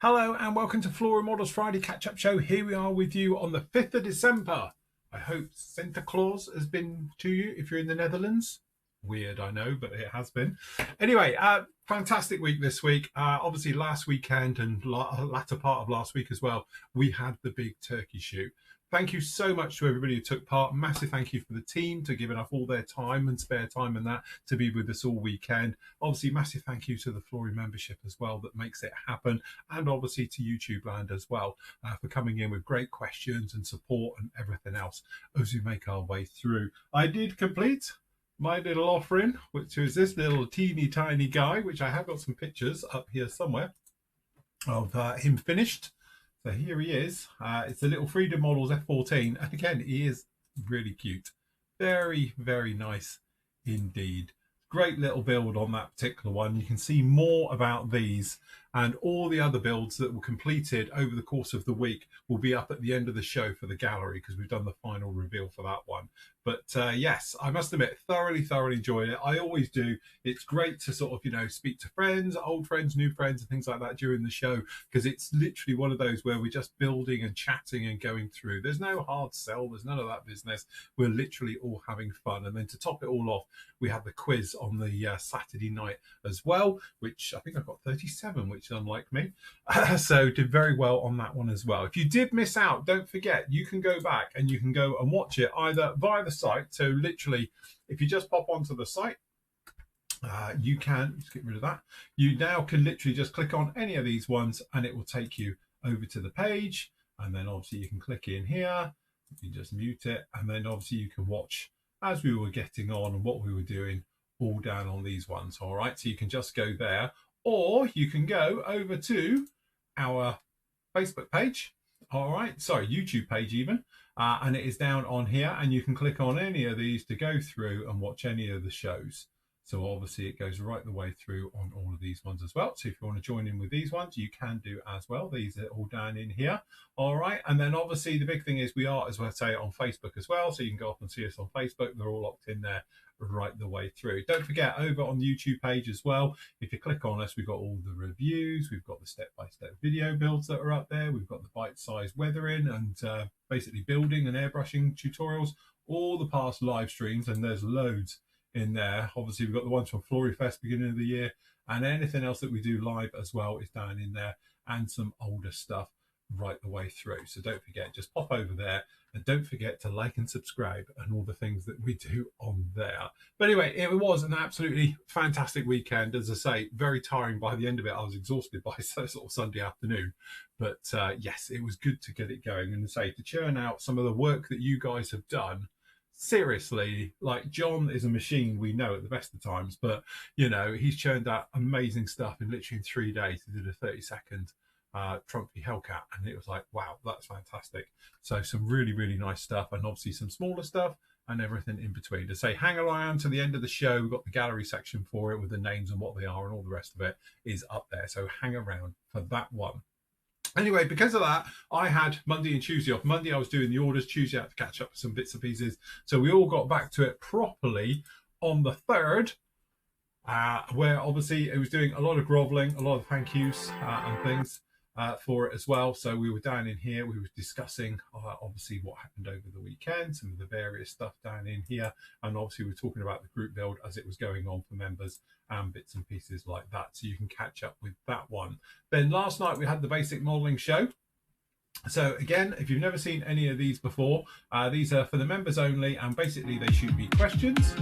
Hello and welcome to Flory Models Friday catch-up show. Here we are with you on the 5th of December. I hope Santa Claus has been to you if you're in the Netherlands. Weird, I know, but it has been. Anyway, fantastic week this week. Obviously last weekend and latter part of last week as well, we had the big turkey shoot. Thank you so much to everybody who took part. Massive thank you for the team to giving up all their time and spare time and that to be with us all weekend. Obviously, massive thank you to the Flory membership as well that makes it happen. And obviously to YouTube Land as well for coming in with great questions and support and everything else as we make our way through. I did complete my little offering, which is this little teeny tiny guy, which I have got some pictures up here somewhere of him finished. So here he is. It's the little Freedom Models F14. And again, he is really cute. Very, very nice indeed. Great little build on that particular one. You can see more about these and all the other builds that were completed over the course of the week will be up at the end of the show for the gallery because we've done the final reveal for that one. But yes, I must admit, thoroughly enjoyed it. I always do. It's great to sort of, you know, speak to friends, old friends, new friends and things like that during the show because it's literally one of those where we're just building and chatting and going through. There's no hard sell. There's none of that business. We're literally all having fun. And then to top it all off, we had the quiz on the Saturday night as well, which I think I got 37, which is unlike me. So did very well on that one as well. If you did miss out, don't forget, you can go back and you can go and watch it either via the site. So literally, if you just pop onto the site, you can just get rid of that. You now can literally just click on any of these ones and it will take you over to the page. And then obviously you can click in here, you can just mute it. And then obviously you can watch as we were getting on and what we were doing all down on these ones. All right, so you can just go there, or you can go over to our Facebook page. All right, sorry, YouTube page even. And it is down on here and you can click on any of these to go through and watch any of the shows. So obviously it goes right the way through on all of these ones as well. So if you want to join in with these ones, you can do as well. These are all down in here. All right. And then obviously the big thing is we are, as I say, on Facebook as well. So you can go up and see us on Facebook. They're all locked in there right the way through. Don't forget, over on the YouTube page as well, if you click on us, we've got all the reviews. We've got the step-by-step video builds that are up there. We've got the bite-sized weathering and basically building and airbrushing tutorials, all the past live streams, and there's loads in there. Obviously we've got the ones from Flory Fest beginning of the year, and anything else that we do live as well is down in there, and some older stuff right the way through. So don't forget, just pop over there and don't forget to like and subscribe and all the things that we do on there. But anyway, it was an absolutely fantastic weekend. As I say, very tiring by the end of it. I was exhausted by sort of Sunday afternoon, but yes, it was good to get it going and to say to churn out some of the work that you guys have done. Seriously, like John is a machine, we know at the best of times, but you know, he's churned out amazing stuff in literally in 3 days. He did a 30-second Trump v Hellcat, and it was like, wow, that's fantastic. So some really nice stuff, and obviously some smaller stuff and everything in between. To say, hang around to the end of the show. We've got the gallery section for it with the names and what they are, and all the rest of it is up there. So hang around for that one. Anyway, because of that, I had Monday and Tuesday off. Monday, I was doing the orders. Tuesday, I had to catch up with some bits and pieces. So we all got back to it properly on the 3rd, where obviously it was doing a lot of groveling, a lot of thank yous and things for it as well. So we were down in here. We were discussing obviously what happened over the weekend, some of the various stuff down in here. And obviously we were talking about the group build as it was going on for members and bits and pieces like that. So you can catch up with that one. Then last night we had the basic modeling show. So again, if you've never seen any of these before, these are for the members only, and basically they shoot me questions.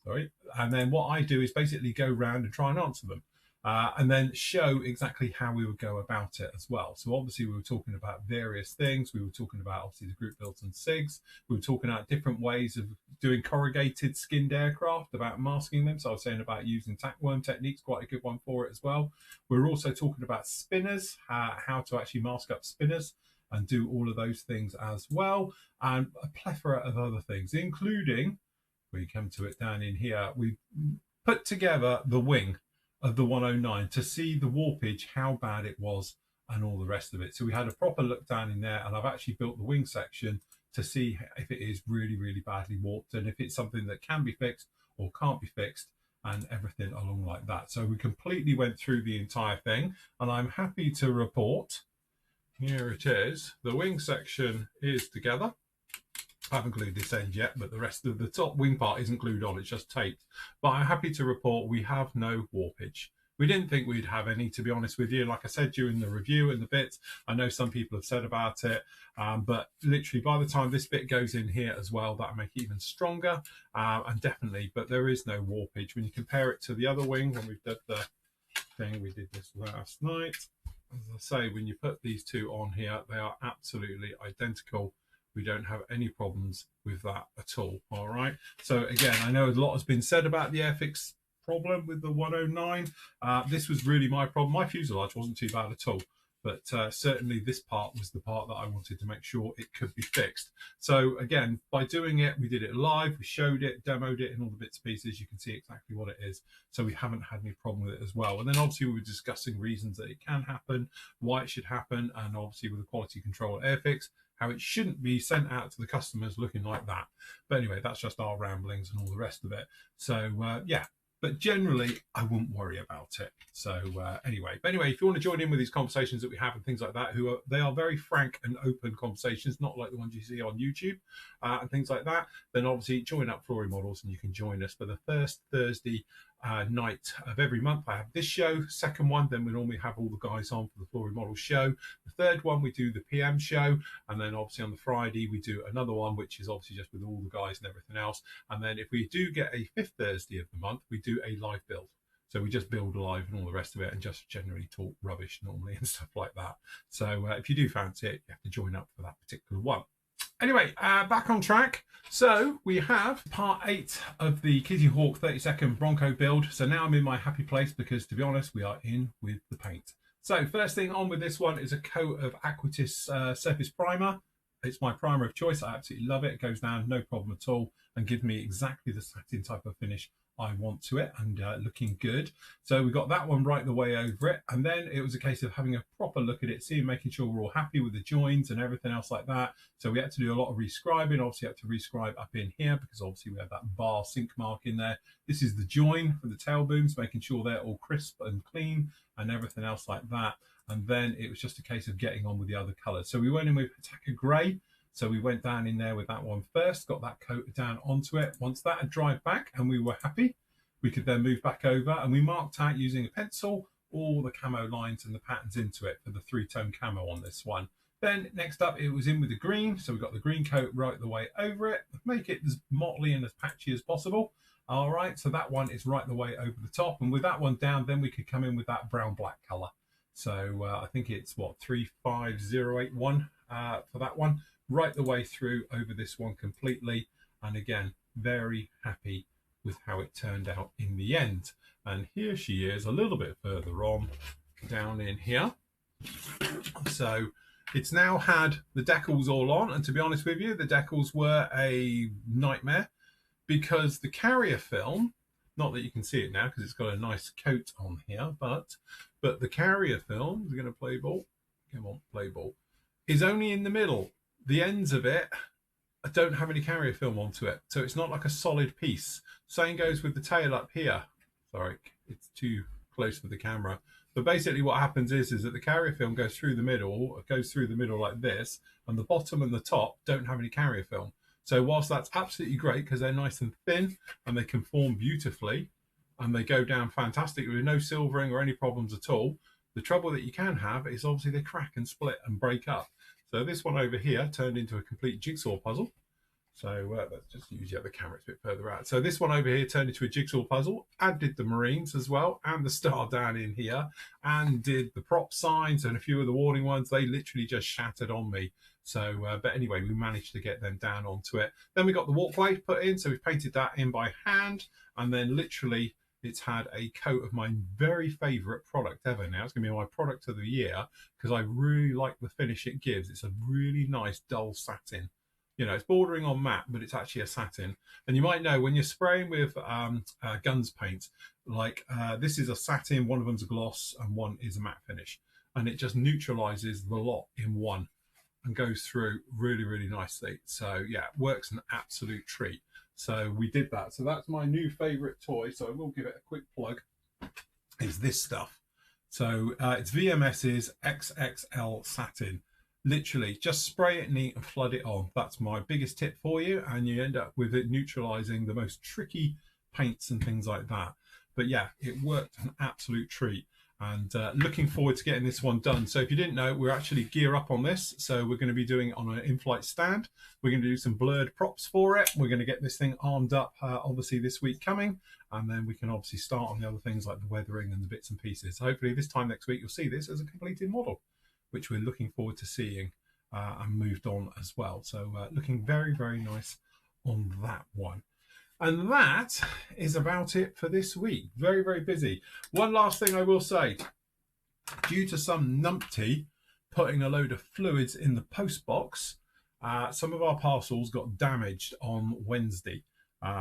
Sorry. And then what I do is basically go around and try and answer them. And then show exactly how we would go about it as well. So obviously we were talking about various things. We were talking about obviously the group builds and SIGs. We were talking about different ways of doing corrugated skinned aircraft, about masking them. So I was saying about using tackworm techniques, quite a good one for it as well. We were also talking about spinners, how to actually mask up spinners and do all of those things as well. And a plethora of other things, including, we come to it down in here, we put together the wing of the 109 to see the warpage, how bad it was and all the rest of it. So we had a proper look down in there, and I've actually built the wing section to see if it is really badly warped and if it's something that can be fixed or can't be fixed and everything along like that. So we completely went through the entire thing, and I'm happy to report, here it is, the wing section is together. I haven't glued this end yet, but the rest of the top wing part isn't glued on, it's just taped. But I'm happy to report we have no warpage. We didn't think we'd have any, to be honest with you. Like I said during the review and the bits, I know some people have said about it, but literally by the time this bit goes in here as well, that'll make it even stronger. And definitely, but there is no warpage. When you compare it to the other wing, when we've done the thing, we did this last night. As I say, when you put these two on here, they are absolutely identical. We don't have any problems with that at all. All right. So again, I know a lot has been said about the Airfix problem with the 109. This was really my problem. My fuselage wasn't too bad at all, but certainly this part was the part that I wanted to make sure it could be fixed. So again, by doing it, we did it live, we showed it, demoed it in all the bits and pieces. You can see exactly what it is. So we haven't had any problem with it as well. And then obviously we were discussing reasons that it can happen, why it should happen, and obviously with the quality control at Airfix, how it shouldn't be sent out to the customers looking like that. But anyway, that's just our ramblings and all the rest of it. So yeah, but generally I wouldn't worry about it. So anyway, if you want to join in with these conversations that we have and things like that, they are very frank and open conversations, not like the ones you see on YouTube and things like that, then obviously join up Flory Models and you can join us for the first Thursday night of every month. I have this show. Second one, then we normally have all the guys on for the Flory Model show. The third one, we do the PM show, and then obviously on the Friday we do another one, which is obviously just with all the guys and everything else. And then if we do get a fifth Thursday of the month, we do a live build. So we just build live and all the rest of it, and just generally talk rubbish normally and stuff like that. So if you do fancy it, you have to join up for that particular one. Anyway, back on track. So we have part 8 of the Kitty Hawk 32nd Bronco build. So now I'm in my happy place because, to be honest, we are in with the paint. So first thing on with this one is a coat of Aquatis surface primer. It's my primer of choice. I absolutely love it. It goes down no problem at all and gives me exactly the satin type of finish I want to it, and looking good. So we got that one right the way over it, and then it was a case of having a proper look at it, making sure we're all happy with the joins and everything else like that. So we had to do a lot of rescribing. Obviously had to rescribe up in here because obviously we have that bar sink mark in there. This is the join for the tail booms, making sure they're all crisp and clean and everything else like that. And then it was just a case of getting on with the other colours. So we went in with Attacker Grey. So we went down in there with that one first, got that coat down onto it. Once that had dried back and we were happy, we could then move back over, and we marked out using a pencil all the camo lines and the patterns into it for the 3-tone camo on this one. Then next up, it was in with the green. So we got the green coat right the way over it, make it as motley and as patchy as possible. All right, so that one is right the way over the top. And with that one down, then we could come in with that brown black color. So I think it's what, 35081 for that one, right the way through over this one completely. And again, very happy with how it turned out in the end. And here she is a little bit further on down in here. So it's now had the decals all on, and to be honest with you, the decals were a nightmare because the carrier film, not that you can see it now because it's got a nice coat on here, but the carrier film, is going to play ball, come on, play ball, is only in the middle. The ends of it don't have any carrier film onto it, so it's not like a solid piece. Same goes with the tail up here. Sorry, it's too close for the camera. But basically what happens is that the carrier film goes through the middle, like this, and the bottom and the top don't have any carrier film. So whilst that's absolutely great because they're nice and thin and they can form beautifully and they go down fantastically with no silvering or any problems at all, the trouble that you can have is obviously they crack and split and break up. So this one over here turned into a complete jigsaw puzzle. So let's just use the other camera, it's a bit further out. So this one over here turned into a jigsaw puzzle, and did the Marines as well, and the star down in here, and did the prop signs and a few of the warning ones. They literally just shattered on me. So, but anyway, we managed to get them down onto it. Then we got the walkway put in, so we painted that in by hand, and then literally it's had a coat of my very favourite product ever now. It's going to be my product of the year because I really like the finish it gives. It's a really nice dull satin. You know, it's bordering on matte, but it's actually a satin. And you might know when you're spraying with guns paint, like this is a satin, one of them's a gloss, and one is a matte finish. And it just neutralizes the lot in one and goes through really, really nicely. So yeah, it works an absolute treat. So we did that. So that's my new favorite toy. So I will give it a quick plug. Is this stuff. So it's VMS's XXL satin. Literally just spray it neat and flood it on. That's my biggest tip for you, and you end up with it neutralizing the most tricky paints and things like that. But yeah, it worked an absolute treat, and looking forward to getting this one done. So if you didn't know, we're actually gear up on this. So we're going to be doing it on an in-flight stand. We're going to do some blurred props for it. We're going to get this thing armed up obviously this week coming, and then we can obviously start on the other things like the weathering and the bits and pieces. So hopefully this time next week you'll see this as a completed model, which we're looking forward to seeing and moved on as well. So looking very, very nice on that one. And that is about it for this week. Very, very busy. One last thing I will say. Due to some numpty putting a load of fluids in the post box, some of our parcels got damaged on Wednesday.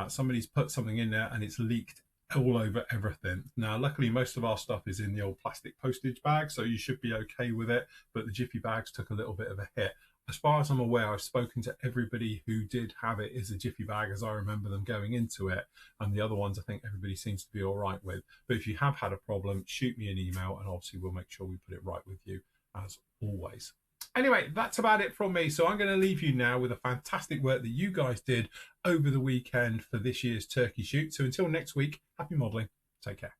Somebody's put something in there and it's leaked all over everything. Now, luckily, most of our stuff is in the old plastic postage bag, so you should be okay with it, but the Jiffy bags took a little bit of a hit. As far as I'm aware, I've spoken to everybody who did have it as a Jiffy bag as I remember them going into it, and the other ones I think everybody seems to be all right with. But if you have had a problem, shoot me an email and obviously we'll make sure we put it right with you as always. Anyway, that's about it from me. So I'm going to leave you now with the fantastic work that you guys did over the weekend for this year's turkey shoot. So until next week, happy modelling. Take care.